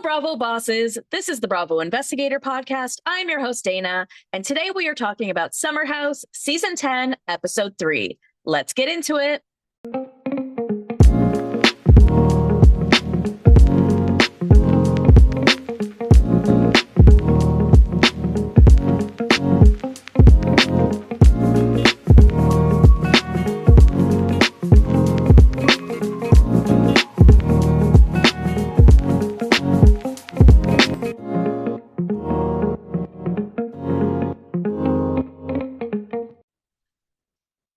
Hello, Bravo bosses. This is the Bravo Investigator Podcast. I'm your host, Dana, and today we are talking about Summer House, Season 10, Episode 3. Let's get into it.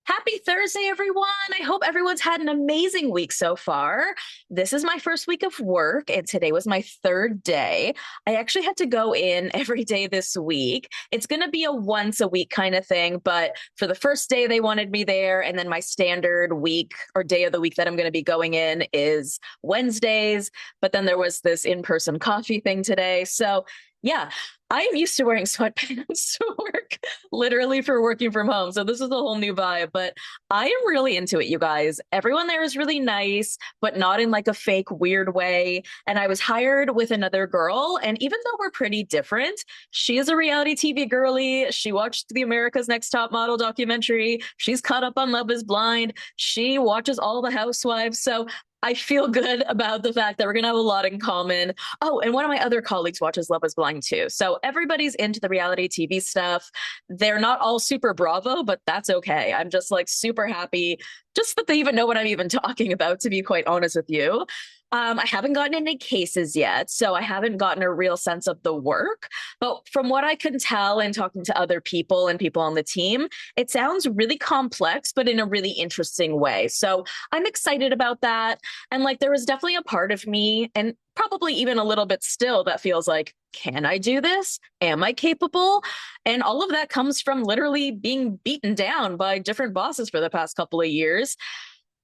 Happy Thursday, everyone. I hope everyone's had an amazing week so far. This is my first week of work, and today was my third day. I actually had to go in every day this week. It's going to be a once a week kind of thing, but for the first day, they wanted me there. And then my standard week or day of the week that I'm going to be going in is Wednesdays. But then there was this in-person coffee thing today. So yeah, I am used to wearing sweatpants to work, literally for working from home. So this is a whole new vibe, but I am really into it, you guys. Everyone there is really nice, but not in like a fake weird way. And I was hired with another girl. And even though we're pretty different, she is a reality TV girly. She watched the America's Next Top Model documentary. She's caught up on Love is Blind. She watches all the housewives. So I feel good about the fact that we're going to have a lot in common. Oh, and one of my other colleagues watches Love is Blind too. So everybody's into the reality TV stuff. They're not all super Bravo, but that's okay. I'm just like super happy just that they even know what I'm even talking about, to be quite honest with you. I haven't gotten any cases yet, so I haven't gotten a real sense of the work. But from what I can tell and talking to other people and people on the team, it sounds really complex, but in a really interesting way. So I'm excited about that. And like, there was definitely a part of me, and probably even a little bit still, that feels like, can I do this? Am I capable? And all of that comes from literally being beaten down by different bosses for the past couple of years.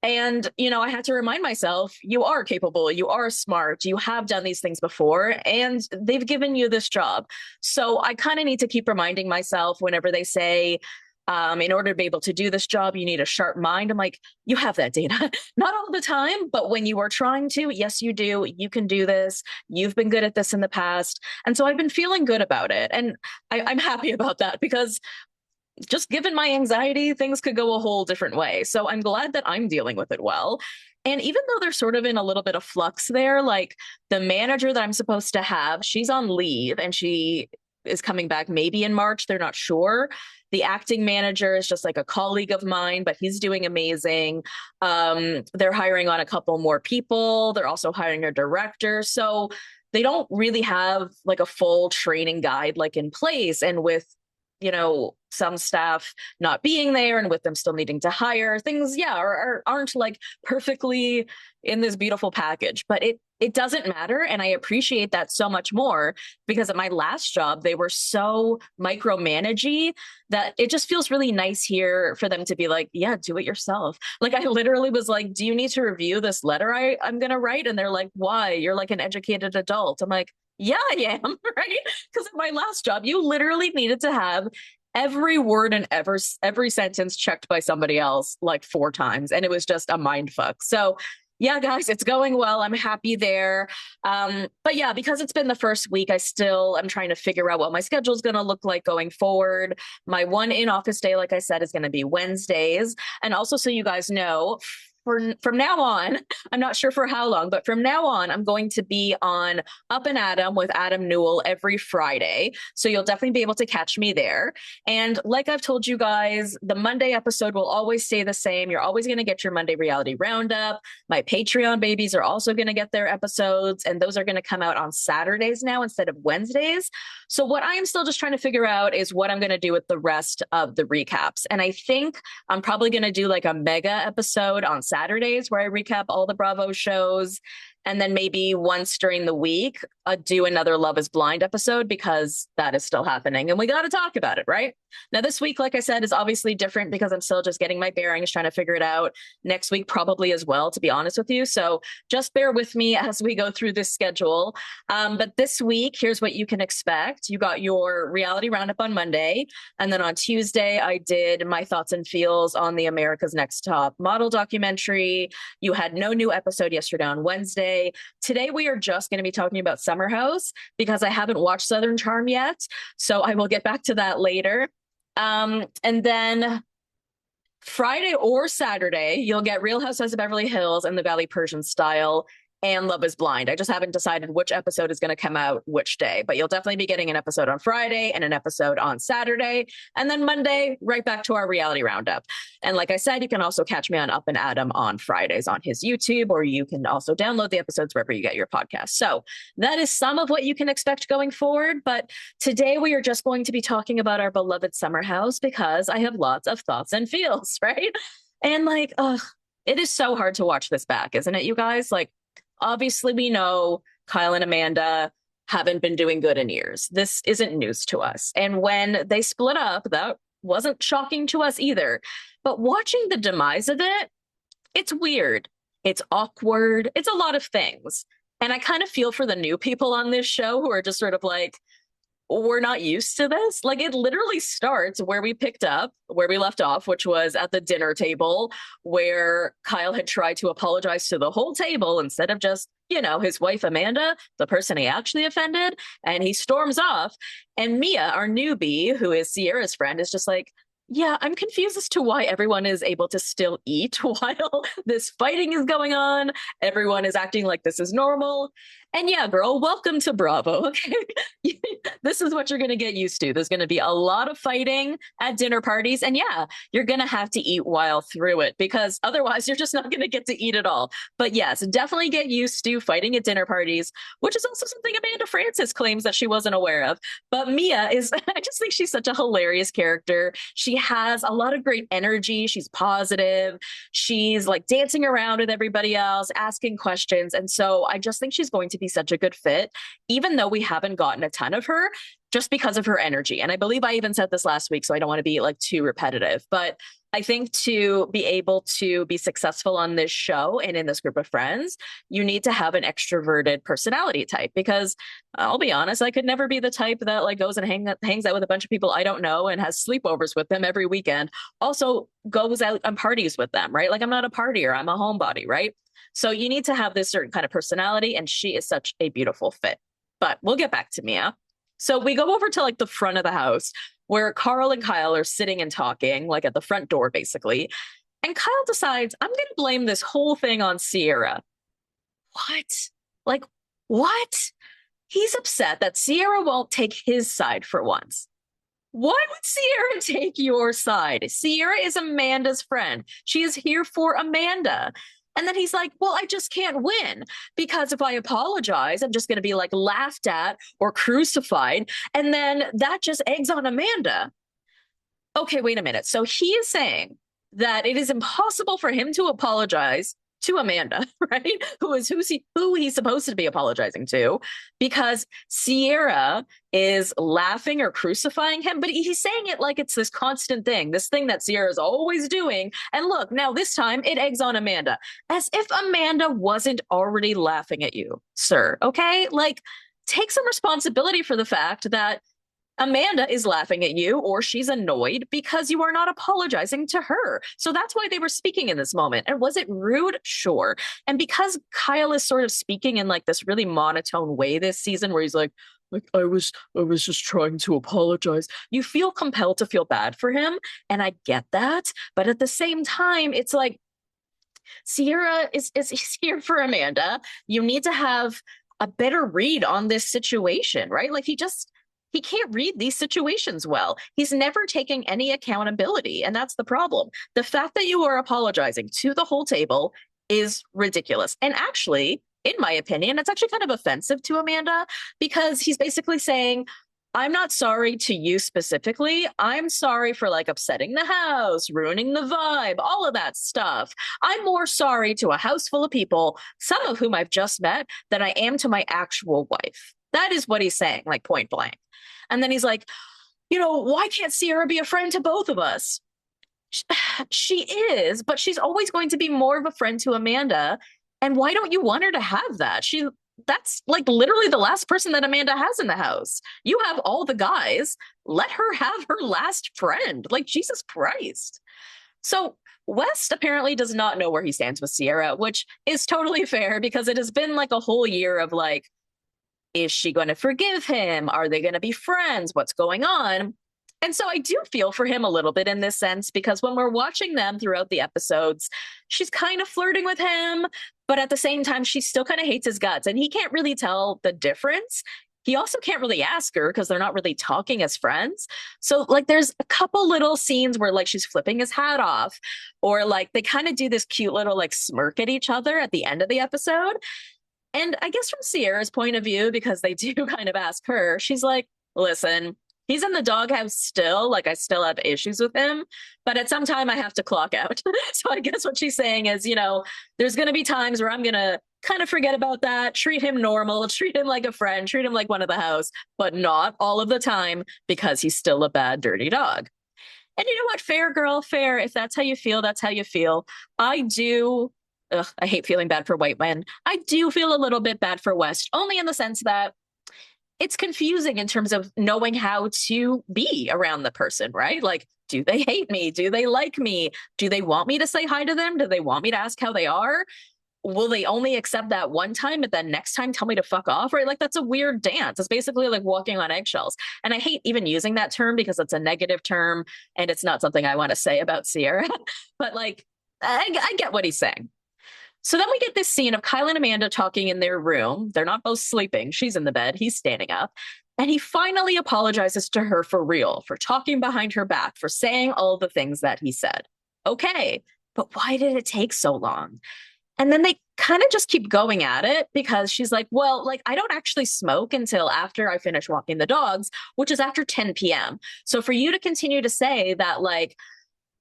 And, I had to remind myself, you are capable, you are smart, you have done these things before, and they've given you this job. So I kind of need to keep reminding myself whenever they say, in order to be able to do this job, you need a sharp mind. I'm like, you have that data. Not all the time, but when you are trying to, yes, you do. You can do this. You've been good at this in the past. And so I've been feeling good about it. And I'm happy about that because just given my anxiety, things could go a whole different way. So I'm glad that I'm dealing with it well. And even though they're sort of in a little bit of flux there, like the manager that I'm supposed to have, she's on leave and she is coming back maybe in March. They're not sure. The acting manager is just like a colleague of mine, but he's doing amazing. They're hiring on a couple more people. They're also hiring a director. So they don't really have like a full training guide like in place. And with some staff not being there and with them still needing to hire things, aren't like perfectly in this beautiful package, but it doesn't matter. And I appreciate that so much more because at my last job, they were so micromanagey that it just feels really nice here for them to be like, yeah, do it yourself. Like I literally was like, do you need to review this letter I'm going to write? And they're like, why? You're like an educated adult. I'm like, yeah, I am, right? Because at my last job, you literally needed to have every word and every sentence checked by somebody else like 4 times. And it was just a mind fuck. So yeah, guys, it's going well. I'm happy there. But yeah, because it's been the first week, I'm trying to figure out what my schedule is going to look like going forward. My one in-office day, like I said, is going to be Wednesdays. And also, so you guys know, from now on, I'm not sure for how long, but from now on, I'm going to be on Up and Adam with Adam Newell every Friday. So you'll definitely be able to catch me there. And like I've told you guys, the Monday episode will always stay the same. You're always going to get your Monday reality roundup. My Patreon babies are also going to get their episodes, and those are going to come out on Saturdays now instead of Wednesdays. So what I am still just trying to figure out is what I'm going to do with the rest of the recaps. And I think I'm probably going to do like a mega episode on Saturdays where I recap all the Bravo shows. And then maybe once during the week, do another Love is Blind episode because that is still happening. And we got to talk about it, right? Now, this week, like I said, is obviously different because I'm still just getting my bearings, trying to figure it out. Next week, probably as well, to be honest with you. So just bear with me as we go through this schedule. But this week, here's what you can expect. You got your reality roundup on Monday. And then on Tuesday, I did my thoughts and feels on the America's Next Top Model documentary. You had no new episode yesterday on Wednesday. Friday. Today, we are just going to be talking about Summer House because I haven't watched Southern Charm yet. So I will get back to that later. And then Friday or Saturday, you'll get Real Housewives of Beverly Hills and the Valley Persian style and Love is Blind. I just haven't decided which episode is going to come out which day, but you'll definitely be getting an episode on Friday and an episode on Saturday. And then Monday, right back to our reality roundup. And like I said, you can also catch me on Up and Adam on Fridays on his YouTube, or you can also download the episodes wherever you get your podcast. So that is some of what you can expect going forward. But today we are just going to be talking about our beloved Summer House because I have lots of thoughts and feels, right? And like, it is so hard to watch this back, isn't it, you guys? Like, obviously, we know Kyle and Amanda haven't been doing good in years. This isn't news to us. And when they split up, that wasn't shocking to us either. But watching the demise of it, it's weird. It's awkward. It's a lot of things. And I kind of feel for the new people on this show who are just sort of like, we're not used to this. Like, it literally starts where we picked up, where we left off, which was at the dinner table, where Kyle had tried to apologize to the whole table instead of just, his wife, Amanda, the person he actually offended. And he storms off. And Mia, our newbie, who is Sierra's friend, is just like, yeah, I'm confused as to why everyone is able to still eat while this fighting is going on. Everyone is acting like this is normal. And yeah, girl, welcome to Bravo. Okay. This is what you're going to get used to. There's going to be a lot of fighting at dinner parties. And yeah, you're going to have to eat while through it because otherwise you're just not going to get to eat at all. But yes, definitely get used to fighting at dinner parties, which is also something Amanda Francis claims that she wasn't aware of. But Mia is, I just think she's such a hilarious character. She has a lot of great energy. She's positive. She's like dancing around with everybody else, asking questions. And so I just think she's going to be such a good fit, even though we haven't gotten a ton of her just because of her energy. And I believe I even said this last week, so I don't want to be like too repetitive, but I think to be able to be successful on this show and in this group of friends, you need to have an extroverted personality type because I'll be honest, I could never be the type that like goes and hangs out with a bunch of people I don't know and has sleepovers with them every weekend. Also goes out on parties with them, right? Like I'm not a partier, I'm a homebody, right? So you need to have this certain kind of personality, and she is such a beautiful fit. But we'll get back to Mia. So we go over to like the front of the house where Carl and Kyle are sitting and talking, like at the front door, basically. And Kyle decides, I'm going to blame this whole thing on Sierra. What? Like, what? He's upset that Sierra won't take his side for once. Why would Sierra take your side? Sierra is Amanda's friend. She is here for Amanda. And then he's like, well, I just can't win because if I apologize, I'm just going to be like laughed at or crucified. And then that just eggs on Amanda. Okay, wait a minute. So he is saying that it is impossible for him to apologize to Amanda, right? Who he's supposed to be apologizing to because Sierra is laughing or crucifying him, but he's saying it like it's this constant thing, this thing that Sierra is always doing. And look, now this time it eggs on Amanda as if Amanda wasn't already laughing at you, sir. Okay. Like take some responsibility for the fact that Amanda is laughing at you or she's annoyed because you are not apologizing to her. So that's why they were speaking in this moment. And was it rude? Sure. And because Kyle is sort of speaking in like this really monotone way this season where he's like I was just trying to apologize. You feel compelled to feel bad for him. And I get that. But at the same time, it's like Sierra is here for Amanda. You need to have a better read on this situation, right? Like he can't read these situations well. He's never taking any accountability. And that's the problem. The fact that you are apologizing to the whole table is ridiculous. And actually, in my opinion, it's actually kind of offensive to Amanda because he's basically saying, I'm not sorry to you specifically. I'm sorry for like upsetting the house, ruining the vibe, all of that stuff. I'm more sorry to a house full of people, some of whom I've just met, than I am to my actual wife. That is what he's saying, like point blank. And then he's like, why can't Sierra be a friend to both of us? She is, but she's always going to be more of a friend to Amanda. And why don't you want her to have that? That's like literally the last person that Amanda has in the house. You have all the guys. Let her have her last friend. Like, Jesus Christ. So West apparently does not know where he stands with Sierra, which is totally fair because it has been like a whole year of like, is she going to forgive him? Are they going to be friends? What's going on? And so I do feel for him a little bit in this sense because when we're watching them throughout the episodes, she's kind of flirting with him, but at the same time, she still kind of hates his guts and he can't really tell the difference. He also can't really ask her because they're not really talking as friends. So, like, there's a couple little scenes where, like, she's flipping his hat off, or like they kind of do this cute little, like, smirk at each other at the end of the episode. And I guess from Sierra's point of view, because they do kind of ask her, she's like, listen, he's in the doghouse still. Like, I still have issues with him, but at some time I have to clock out. So I guess what she's saying is, there's going to be times where I'm going to kind of forget about that, treat him normal, treat him like a friend, treat him like one of the house, but not all of the time because he's still a bad, dirty dog. And you know what? Fair, girl, fair. If that's how you feel, that's how you feel. I do. Ugh, I hate feeling bad for white men. I do feel a little bit bad for West, only in the sense that it's confusing in terms of knowing how to be around the person, right? Like, do they hate me? Do they like me? Do they want me to say hi to them? Do they want me to ask how they are? Will they only accept that one time, but then next time tell me to fuck off, right? Like, that's a weird dance. It's basically like walking on eggshells. And I hate even using that term because it's a negative term and it's not something I want to say about Sierra. But like, I get what he's saying. So then we get this scene of Kyle and Amanda talking in their room. They're not both sleeping. She's in the bed. He's standing up. And he finally apologizes to her for real, for talking behind her back, for saying all the things that he said. Okay, but why did it take so long? And then they kind of just keep going at it because she's like, well, like, I don't actually smoke until after I finish walking the dogs, which is after 10 p.m. So for you to continue to say that, like,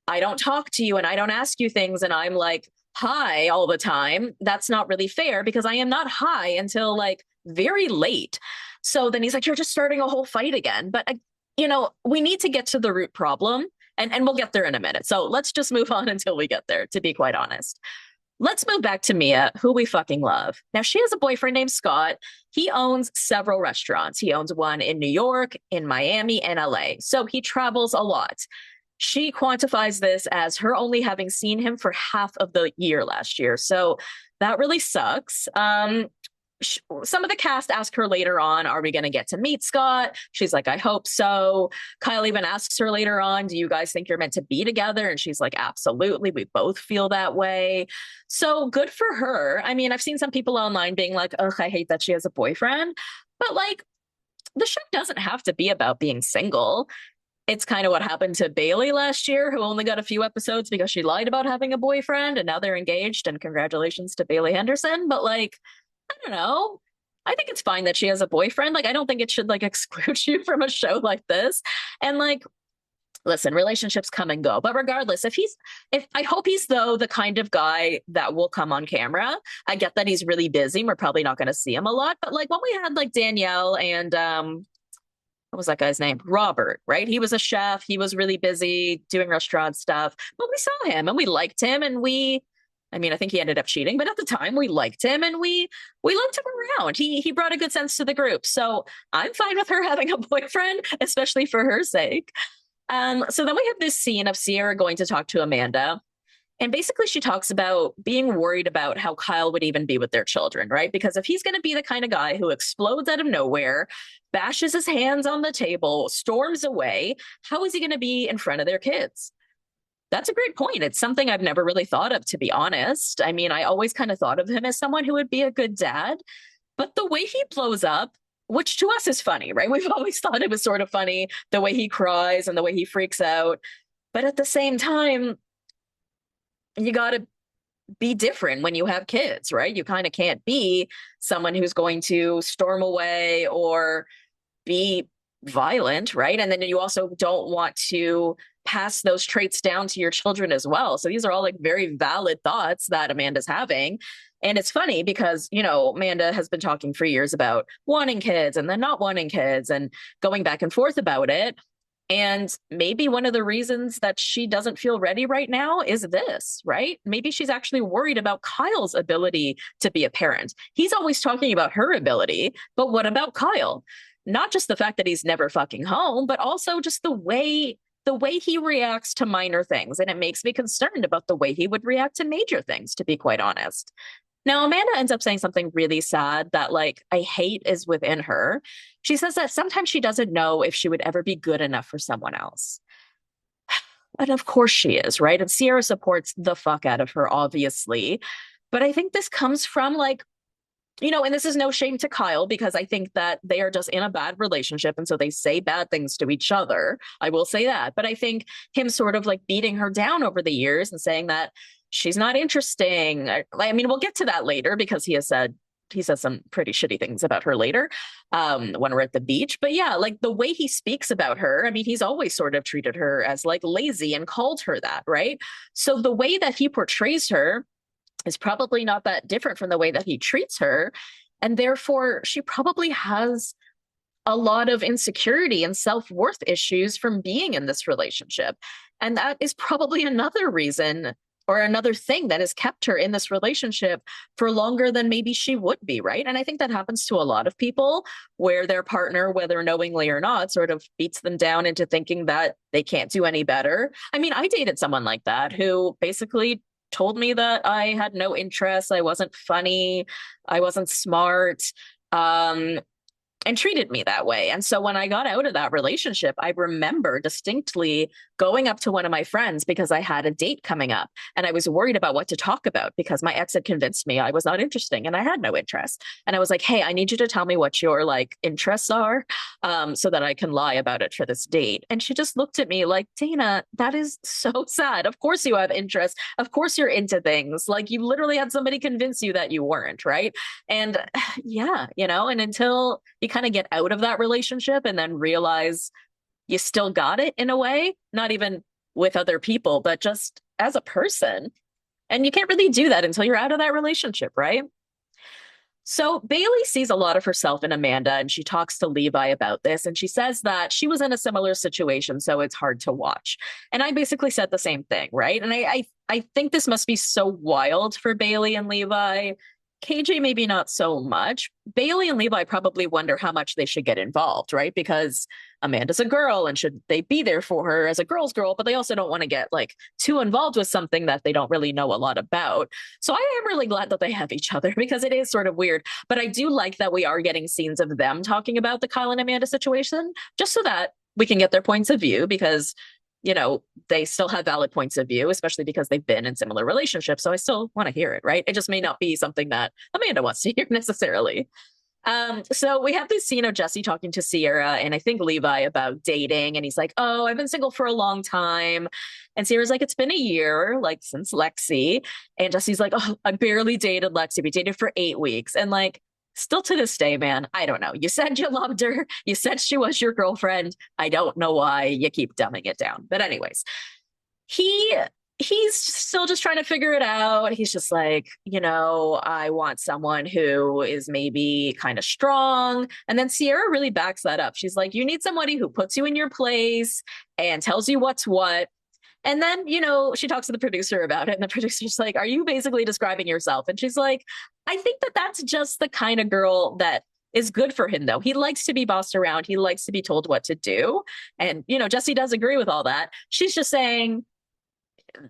I don't talk to you and I don't ask you things and I'm like high all the time, that's not really fair because I am not high until like very late. So then he's like, you're just starting a whole fight again. But, we need to get to the root problem and we'll get there in a minute. So let's just move on until we get there, to be quite honest. Let's move back to Mia, who we fucking love. Now, she has a boyfriend named Scott. He owns several restaurants. He owns one in New York, in Miami, and LA. So he travels a lot. She quantifies this as her only having seen him for half of the year last year. So that really sucks. Some of the cast ask her later on, are we going to get to meet Scott? She's like, I hope so. Kyle even asks her later on, do you guys think you're meant to be together? And she's like, absolutely. We both feel that way. So good for her. I mean, I've seen some people online being like, ugh, I hate that she has a boyfriend. But like, the show doesn't have to be about being single. It's kind of what happened to Bailey last year, who only got a few episodes because she lied about having a boyfriend, and now they're engaged, and congratulations to Bailey Henderson. But like, I don't know. I think it's fine that she has a boyfriend. Like, I don't think it should like exclude you from a show like this. And like, listen, relationships come and go. But regardless, if I hope he's though the kind of guy that will come on camera. I get that he's really busy. We're probably not going to see him a lot. But like when we had like Danielle and what was that guy's name? Robert, right? He was a chef. He was really busy doing restaurant stuff, but we saw him and we liked him and I think he ended up cheating, but at the time we liked him and we liked him around. He brought a good sense to the group. So I'm fine with her having a boyfriend, especially for her sake. So then we have this scene of Sierra going to talk to Amanda. And basically, she talks about being worried about how Kyle would even be with their children, right? Because if he's going to be the kind of guy who explodes out of nowhere, bashes his hands on the table, storms away, how is he going to be in front of their kids? That's a great point. It's something I've never really thought of, to be honest. I mean, I always kind of thought of him as someone who would be a good dad. But the way he blows up, which to us is funny, right? We've always thought it was sort of funny, the way he cries and the way he freaks out. But at the same time, you got to be different when you have kids, right? You kind of can't be someone who's going to storm away or be violent, right? And then you also don't want to pass those traits down to your children as well. So these are all like very valid thoughts that Amanda's having. And it's funny because, Amanda has been talking for years about wanting kids and then not wanting kids and going back and forth about it. And maybe one of the reasons that she doesn't feel ready right now is this, right? Maybe she's actually worried about Kyle's ability to be a parent. He's always talking about her ability, but what about Kyle? Not just the fact that he's never fucking home, but also just the way the way he reacts to minor things. And it makes me concerned about the way he would react to major things, to be quite honest. Now, Amanda ends up saying something really sad that, like, I hate is within her. She says that sometimes she doesn't know if she would ever be good enough for someone else. And of course she is, right? And Sierra supports the fuck out of her, obviously. But I think this comes from, like, and this is no shame to Kyle because I think that they are just in a bad relationship. And so they say bad things to each other. I will say that. But I think him sort of like beating her down over the years and saying that she's not interesting. I mean, we'll get to that later because he says some pretty shitty things about her later when we're at the beach. But yeah, like the way he speaks about her, I mean, he's always sort of treated her as like lazy and called her that, right? So the way that he portrays her is probably not that different from the way that he treats her. And therefore, she probably has a lot of insecurity and self worth issues from being in this relationship. And that is probably another reason or another thing that has kept her in this relationship for longer than maybe she would be, right? And I think that happens to a lot of people where their partner, whether knowingly or not, sort of beats them down into thinking that they can't do any better. I mean, I dated someone like that who basically told me that I had no interest, I wasn't funny, I wasn't smart. And treated me that way. And so when I got out of that relationship, I remember distinctly going up to one of my friends because I had a date coming up and I was worried about what to talk about because my ex had convinced me I was not interesting and I had no interest. And I was like, hey, I need you to tell me what your like interests are so that I can lie about it for this date. And she just looked at me like, Dana, that is so sad. Of course you have interest. Of course you're into things. Like you literally had somebody convince you that you weren't, right? And yeah, and until you kind of get out of that relationship and then realize you still got it in a way, not even with other people, but just as a person. And you can't really do that until you're out of that relationship, right? So Bailey sees a lot of herself in Amanda and she talks to Levi about this. And she says that she was in a similar situation, so it's hard to watch. And I basically said the same thing, right? And I think this must be so wild for Bailey and Levi. KJ, maybe not so much. Bailey and Levi probably wonder how much they should get involved, right? Because Amanda's a girl and should they be there for her as a girl's girl, but they also don't want to get like too involved with something that they don't really know a lot about. So I am really glad that they have each other because it is sort of weird. But I do like that we are getting scenes of them talking about the Kyle and Amanda situation just so that we can get their points of view because they still have valid points of view, especially because they've been in similar relationships. So I still want to hear it, right? It just may not be something that Amanda wants to hear necessarily. So we have this scene of Jesse talking to Sierra and I think Levi about dating. And he's like, oh, I've been single for a long time. And Sierra's like, it's been a year, like since Lexi. And Jesse's like, oh, I barely dated Lexi. We dated for 8 weeks. And like, still to this day, man, I don't know. You said you loved her. You said she was your girlfriend. I don't know why you keep dumbing it down. But anyways, he's still just trying to figure it out. He's just like, I want someone who is maybe kind of strong. And then Sierra really backs that up. She's like, you need somebody who puts you in your place and tells you what's what. And then, she talks to the producer about it, and the producer's like, are you basically describing yourself? And she's like, I think that that's just the kind of girl that is good for him, though. He likes to be bossed around. He likes to be told what to do. And, Jesse does agree with all that. She's just saying,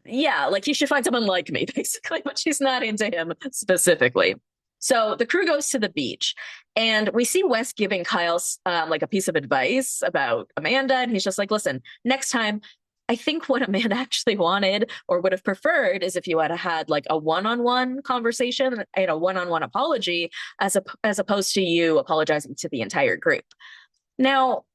yeah, like you should find someone like me, basically, but she's not into him specifically. So the crew goes to the beach and we see Wes giving Kyle like a piece of advice about Amanda. And he's just like, listen, next time, I think what Amanda actually wanted or would have preferred is if you had like a one-on-one conversation and a one-on-one apology as opposed to you apologizing to the entire group. Now,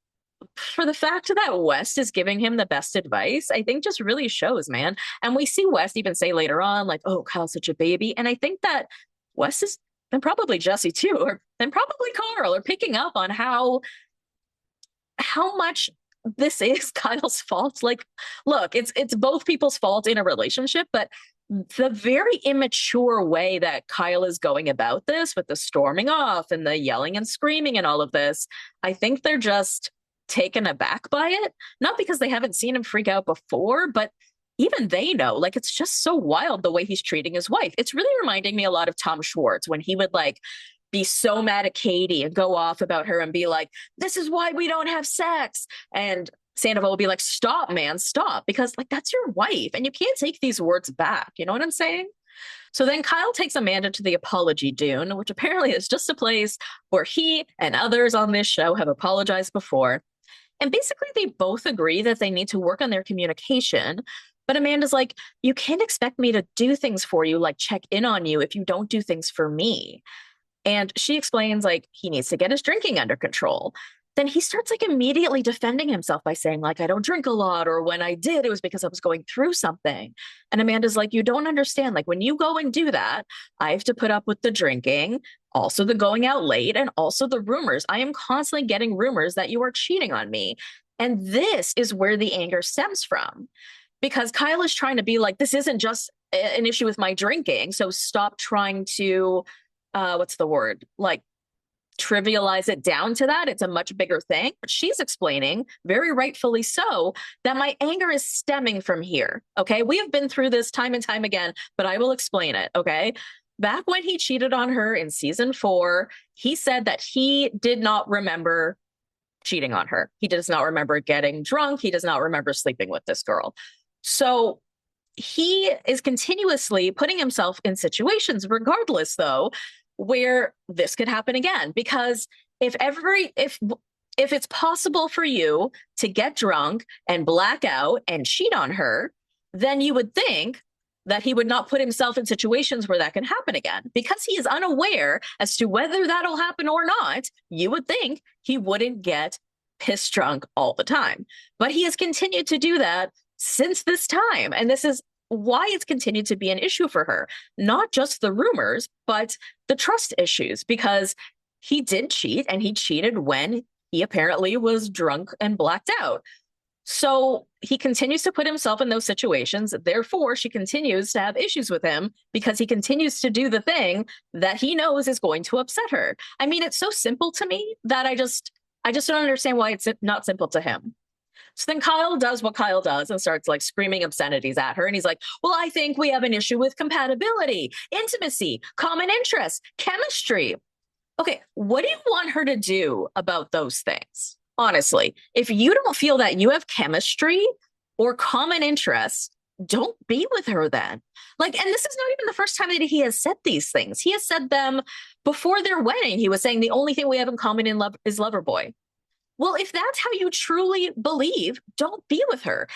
for the fact that West is giving him the best advice, I think just really shows, man. And we see West even say later on, like, oh, Kyle's such a baby. And I think that West is, and probably Jesse too, and probably Carl are picking up on how much this is Kyle's fault. Like, look, it's both people's fault in a relationship, but the very immature way that Kyle is going about this with the storming off and the yelling and screaming and all of this, I think they're just taken aback by it. Not because they haven't seen him freak out before, but even they know, like, it's just so wild the way he's treating his wife. It's really reminding me a lot of Tom Schwartz when he would like be so mad at Katie and go off about her and be like, this is why we don't have sex. And Sandoval will be like, stop, man, stop, because like that's your wife and you can't take these words back. You know what I'm saying? So then Kyle takes Amanda to the apology dune, which apparently is just a place where he and others on this show have apologized before. And basically, they both agree that they need to work on their communication. But Amanda's like, you can't expect me to do things for you, like check in on you, if you don't do things for me. And she explains, like, he needs to get his drinking under control. Then he starts like immediately defending himself by saying, like, I don't drink a lot, or when I did, it was because I was going through something. And Amanda's like, you don't understand. Like, when you go and do that, I have to put up with the drinking, also the going out late, and also the rumors. I am constantly getting rumors that you are cheating on me. And this is where the anger stems from. Because Kyle is trying to be like, this isn't just an issue with my drinking. So stop trying to, what's the word? Like, trivialize it down to that. It's a much bigger thing. But she's explaining, very rightfully so, that my anger is stemming from here. Okay. We have been through this time and time again, but I will explain it. Okay. Back when he cheated on her in season 4, he said that he did not remember cheating on her. He does not remember getting drunk. He does not remember sleeping with this girl. So he is continuously putting himself in situations, regardless, though, where this could happen again. Because if it's possible for you to get drunk and black out and cheat on her, then you would think that he would not put himself in situations where that can happen again. Because he is unaware as to whether that'll happen or not, you would think he wouldn't get piss drunk all the time. But he has continued to do that since this time. And this is why it's continued to be an issue for her. Not just the rumors, but the trust issues, because he did cheat, and he cheated when he apparently was drunk and blacked out. So he continues to put himself in those situations. Therefore, she continues to have issues with him because he continues to do the thing that he knows is going to upset her. I mean, it's so simple to me that I just don't understand why it's not simple to him. So then Kyle does what Kyle does and starts like screaming obscenities at her. And he's like, well, I think we have an issue with compatibility, intimacy, common interests, chemistry. Okay, what do you want her to do about those things? Honestly, if you don't feel that you have chemistry or common interests, don't be with her then. Like, and this is not even the first time that he has said these things. He has said them before their wedding. He was saying the only thing we have in common in love is Loverboy. Well, if that's how you truly believe, don't be with her.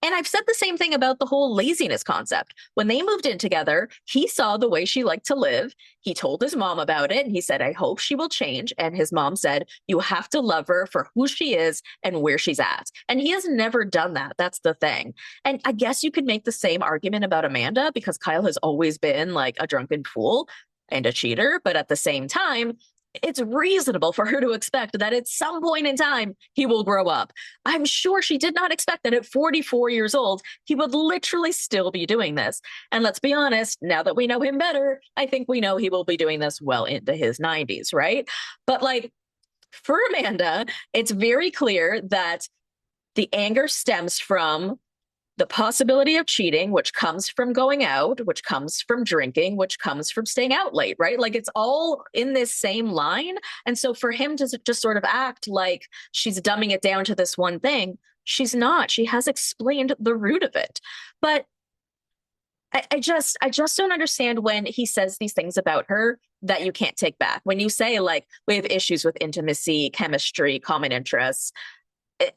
And I've said the same thing about the whole laziness concept. When they moved in together, he saw the way she liked to live. He told his mom about it, and he said, I hope she will change. And his mom said, you have to love her for who she is and where she's at. And he has never done that. That's the thing. And I guess you could make the same argument about Amanda, because Kyle has always been like a drunken fool and a cheater. But at the same time, it's reasonable for her to expect that at some point in time he will grow up. I'm sure she did not expect that at 44 years old he would literally still be doing this. And let's be honest, now that we know him better, I think we know he will be doing this well into his 90s, right? But like, for Amanda, it's very clear that the anger stems from the possibility of cheating, which comes from going out, which comes from drinking, which comes from staying out late, right? Like, it's all in this same line. And so for him to just sort of act like she's dumbing it down to this one thing, she's not. She has explained the root of it. But I just don't understand when he says these things about her that you can't take back. When you say, like, we have issues with intimacy, chemistry, common interests,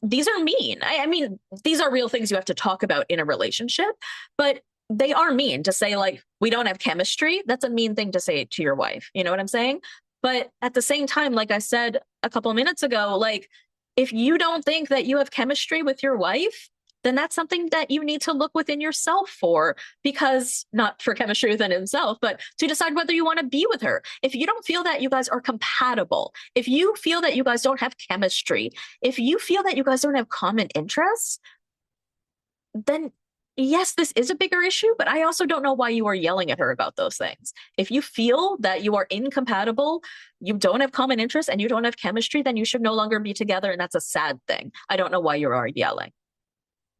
these are mean. I mean, these are real things you have to talk about in a relationship, but they are mean to say, like, we don't have chemistry. That's a mean thing to say to your wife. You know what I'm saying? But at the same time, like I said a couple of minutes ago, like, if you don't think that you have chemistry with your wife, then that's something that you need to look within yourself for, because not for chemistry within himself, but to decide whether you want to be with her. If you don't feel that you guys are compatible, if you feel that you guys don't have chemistry, if you feel that you guys don't have common interests, then yes, this is a bigger issue, but I also don't know why you are yelling at her about those things. If you feel that you are incompatible, you don't have common interests, and you don't have chemistry, then you should no longer be together. And that's a sad thing. I don't know why you are yelling.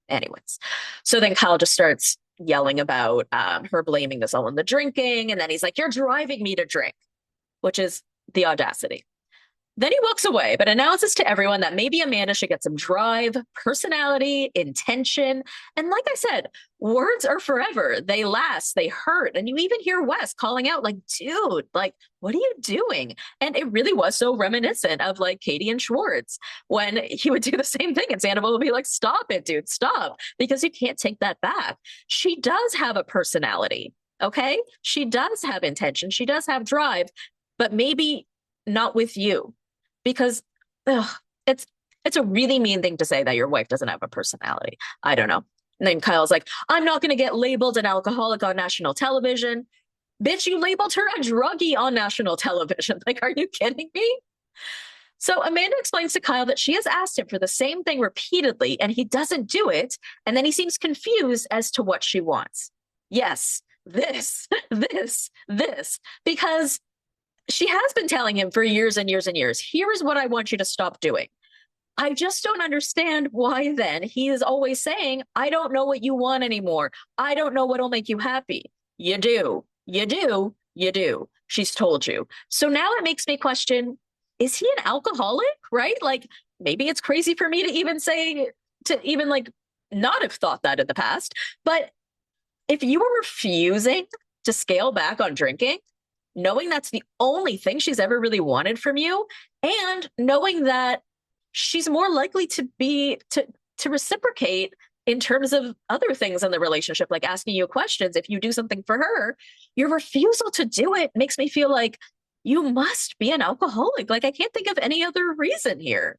Anyways, so then Kyle just starts yelling about her blaming this all on the drinking. And then he's like, you're driving me to drink, which is the audacity. Then he walks away, but announces to everyone that maybe Amanda should get some drive, personality, intention. And like I said, words are forever. They last, they hurt. And you even hear Wes calling out, like, dude, like, what are you doing? And it really was so reminiscent of like Katie and Schwartz when he would do the same thing. And Sandoval would be like, stop it, dude, stop, because you can't take that back. She does have a personality. Okay. She does have intention. She does have drive, but maybe not with you because ugh, it's it's a really mean thing to say that your wife doesn't have a personality. I don't know. And then Kyle's like, I'm not going to get labeled an alcoholic on national television. Bitch, you labeled her a druggie on national television. Like, are you kidding me? So Amanda explains to Kyle that she has asked him for the same thing repeatedly and he doesn't do it. And then he seems confused as to what she wants. Yes, this, because she has been telling him for years and years and years, here is what I want you to stop doing. I just don't understand why then he is always saying, I don't know what you want anymore. I don't know what'll make you happy. You do, you do, you do. She's told you. So now it makes me question, is he an alcoholic? Right? Like maybe it's crazy for me to even say, to even like not have thought that in the past. But if you were refusing to scale back on drinking, knowing that's the only thing she's ever really wanted from you, and knowing that she's more likely to be to reciprocate in terms of other things in the relationship, like asking you questions if you do something for her, your refusal to do it makes me feel like you must be an alcoholic. Like I can't think of any other reason here.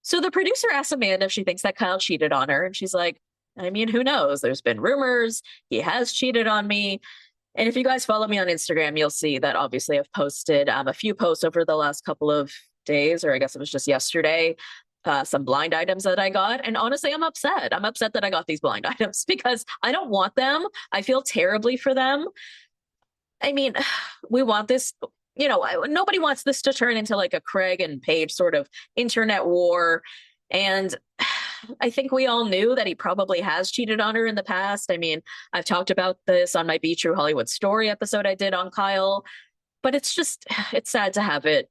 So the producer asks Amanda if she thinks that Kyle cheated on her, and she's like, I mean, who knows? There's been rumors. He has cheated on me. And if you guys follow me on Instagram, you'll see that obviously I've posted a few posts over the last couple of days, or I guess it was just yesterday, some blind items that I got. And honestly, I'm upset. I'm upset that I got these blind items because I don't want them. I feel terribly for them. I mean, we want this, nobody wants this to turn into like a Craig and Paige sort of internet war. And I think we all knew that he probably has cheated on her in the past. I mean, I've talked about this on my Be True Hollywood Story episode I did on Kyle, but it's just, it's sad to have it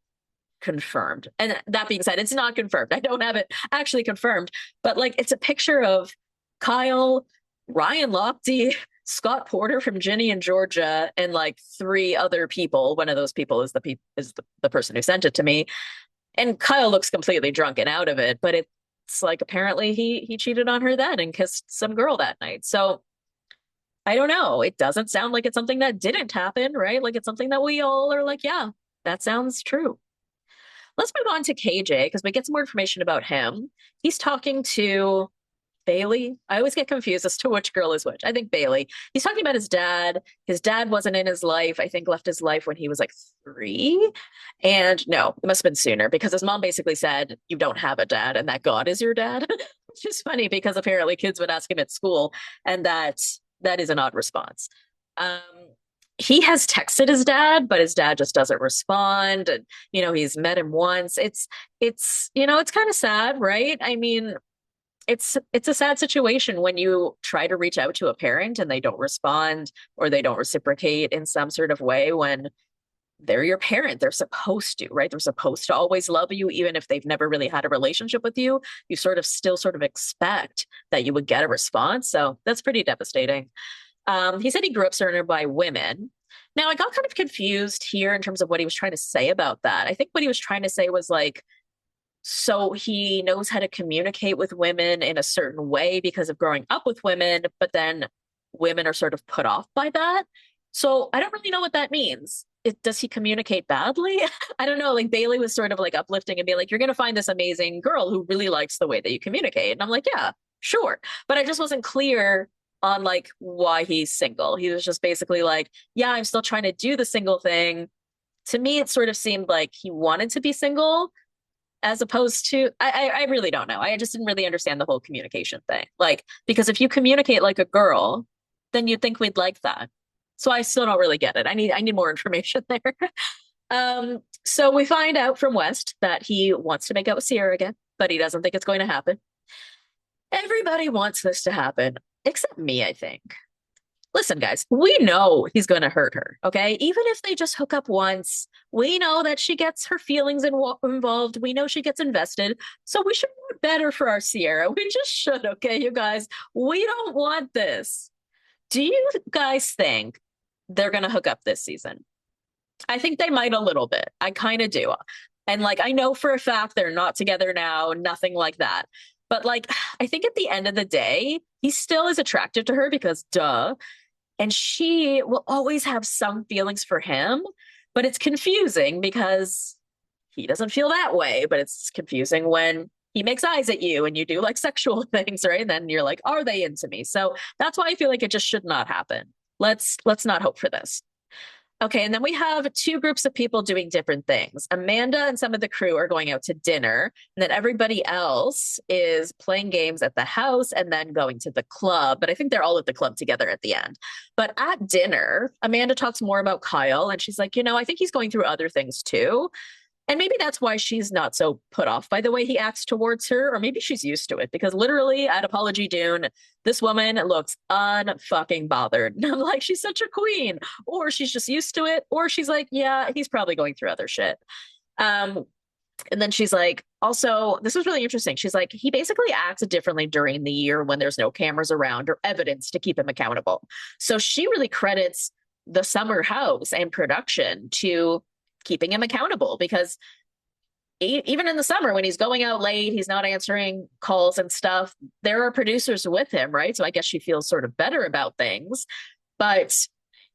confirmed. And that being said, it's not confirmed. I don't have it actually confirmed, but like it's a picture of Kyle, Ryan Lochte, Scott Porter from Ginny in Georgia, and like three other people. One of those people is the person who sent it to me. And Kyle looks completely drunk and out of it, but it's like apparently he cheated on her then and kissed some girl that night. So I don't know. It doesn't sound like it's something that didn't happen, right? Like it's something that we all are like, yeah, that sounds true. Let's move on to KJ because we get some more information about him. He's talking to Bailey. I always get confused as to which girl is which. I think Bailey. He's talking about his dad. His dad wasn't in his life. I think left his life when he was like 3. And no, it must have been sooner because his mom basically said, you don't have a dad and that God is your dad. Which is funny because apparently kids would ask him at school, and that is an odd response. Um, he has texted his dad, but his dad just doesn't respond. And, he's met him once. It's kind of sad, right? I mean, it's a sad situation when you try to reach out to a parent and they don't respond or they don't reciprocate in some sort of way when they're your parent. They're supposed to, right? They're supposed to always love you, even if they've never really had a relationship with you. You still sort of expect that you would get a response. So that's pretty devastating. He said he grew up surrounded by women. Now, I got kind of confused here in terms of what he was trying to say about that. I think what he was trying to say was like, so he knows how to communicate with women in a certain way because of growing up with women, but then women are sort of put off by that. So I don't really know what that means. Does he communicate badly? I don't know. Like Bailey was sort of like uplifting and be like, you're going to find this amazing girl who really likes the way that you communicate. And I'm like, yeah, sure. But I just wasn't clear on like why he's single. He was just basically like, yeah, I'm still trying to do the single thing. To me, it sort of seemed like he wanted to be single as opposed to, I really don't know. I just didn't really understand the whole communication thing. Like, because if you communicate like a girl, then you'd think we'd like that. So I still don't really get it. I need more information there. So we find out from West that he wants to make out with Sierra again, but he doesn't think it's going to happen. Everybody wants this to happen, except me, I think. Listen, guys, we know he's going to hurt her, okay? Even if they just hook up once, we know that she gets her feelings involved. We know she gets invested. So we should want better for our Sierra. We just should, okay, you guys? We don't want this. Do you guys think they're going to hook up this season? I think they might a little bit. I kind of do. And like, I know for a fact they're not together now, nothing like that. But like, I think at the end of the day, he still is attracted to her because duh. And she will always have some feelings for him, but it's confusing because he doesn't feel that way. But it's confusing when he makes eyes at you and you do like sexual things, right? And then you're like, are they into me? So that's why I feel like it just should not happen. Let's not hope for this. Okay, and then we have two groups of people doing different things. Amanda and some of the crew are going out to dinner, and then everybody else is playing games at the house and then going to the club. But I think they're all at the club together at the end. But at dinner, Amanda talks more about Kyle, and she's like, I think he's going through other things too. And maybe that's why she's not so put off by the way he acts towards her, or maybe she's used to it because literally at Apology Dune, this woman looks unfucking bothered. And I'm like, she's such a queen, or she's just used to it, or she's like, yeah, he's probably going through other shit. And then she's like, also, this was really interesting. She's like, he basically acts differently during the year when there's no cameras around or evidence to keep him accountable. So she really credits the summer house and production to keeping him accountable because even in the summer when he's going out late, he's not answering calls and stuff, there are producers with him, right? So I guess she feels sort of better about things. But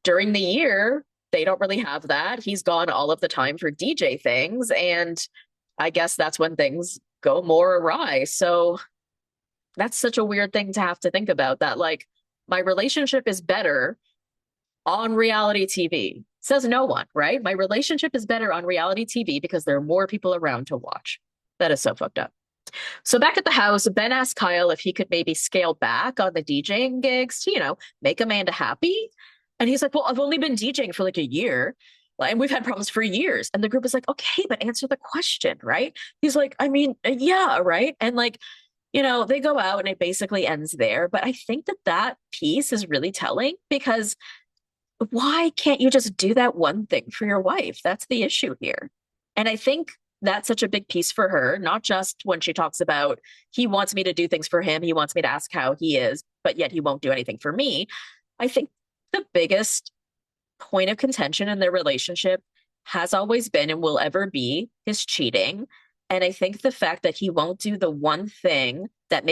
during the year, they don't really have that. He's gone all of the time for DJ things. And I guess that's when things go more awry. So that's such a weird thing to have to think about, that like my relationship is better on reality TV. Says no one, right? My relationship is better on reality TV because there are more people around to watch. That is so fucked up. So back at the house, Ben asked Kyle if he could maybe scale back on the DJing gigs to, make Amanda happy. And he's like, well, I've only been DJing for like a year. And we've had problems for years. And the group is like, okay, but answer the question, right? He's like, I mean, yeah, right. And like, they go out and it basically ends there. But I think that piece is really telling because why can't you just do that one thing for your wife? That's the issue here. And I think that's such a big piece for her, not just when she talks about he wants me to do things for him, he wants me to ask how he is, but yet he won't do anything for me. I think the biggest point of contention in their relationship has always been and will ever be his cheating. And I think the fact that he won't do the one thing that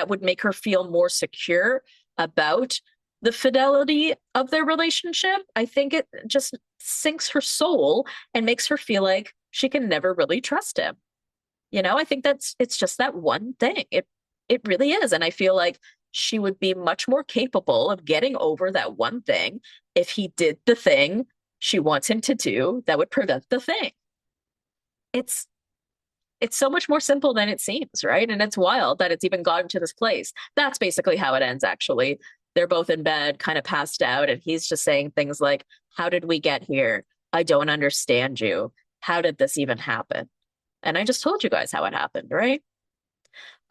would make her feel more secure about the fidelity of their relationship, I think it just sinks her soul and makes her feel like she can never really trust him. I think it's just that one thing. It really is. And I feel like she would be much more capable of getting over that one thing if he did the thing she wants him to do that would prevent the thing. It's so much more simple than it seems, right? And it's wild that it's even gotten to this place. That's basically how it ends, actually. They're both in bed, kind of passed out, and he's just saying things like, how did we get here? I don't understand you. How did this even happen? And I just told you guys how it happened, right?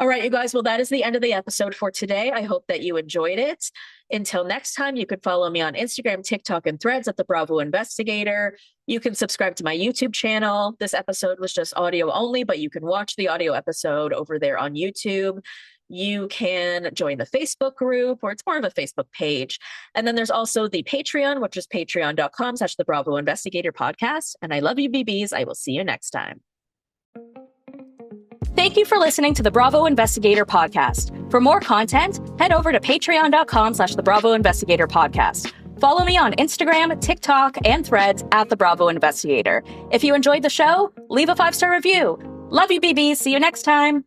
All right, you guys. Well, that is the end of the episode for today. I hope that you enjoyed it. Until next time, you can follow me on Instagram, TikTok, and Threads at The Bravo Investigator. You can subscribe to my YouTube channel. This episode was just audio only, but you can watch the audio episode over there on YouTube. You can join the Facebook group, or it's more of a Facebook page. And then there's also the Patreon, which is patreon.com/The Bravo Investigator Podcast. And I love you, BBs. I will see you next time. Thank you for listening to the Bravo Investigator Podcast. For more content, head over to patreon.com/The Bravo Investigator Podcast. Follow me on Instagram, TikTok, and Threads at The Bravo Investigator. If you enjoyed the show, leave a 5-star review. Love you, BBs. See you next time.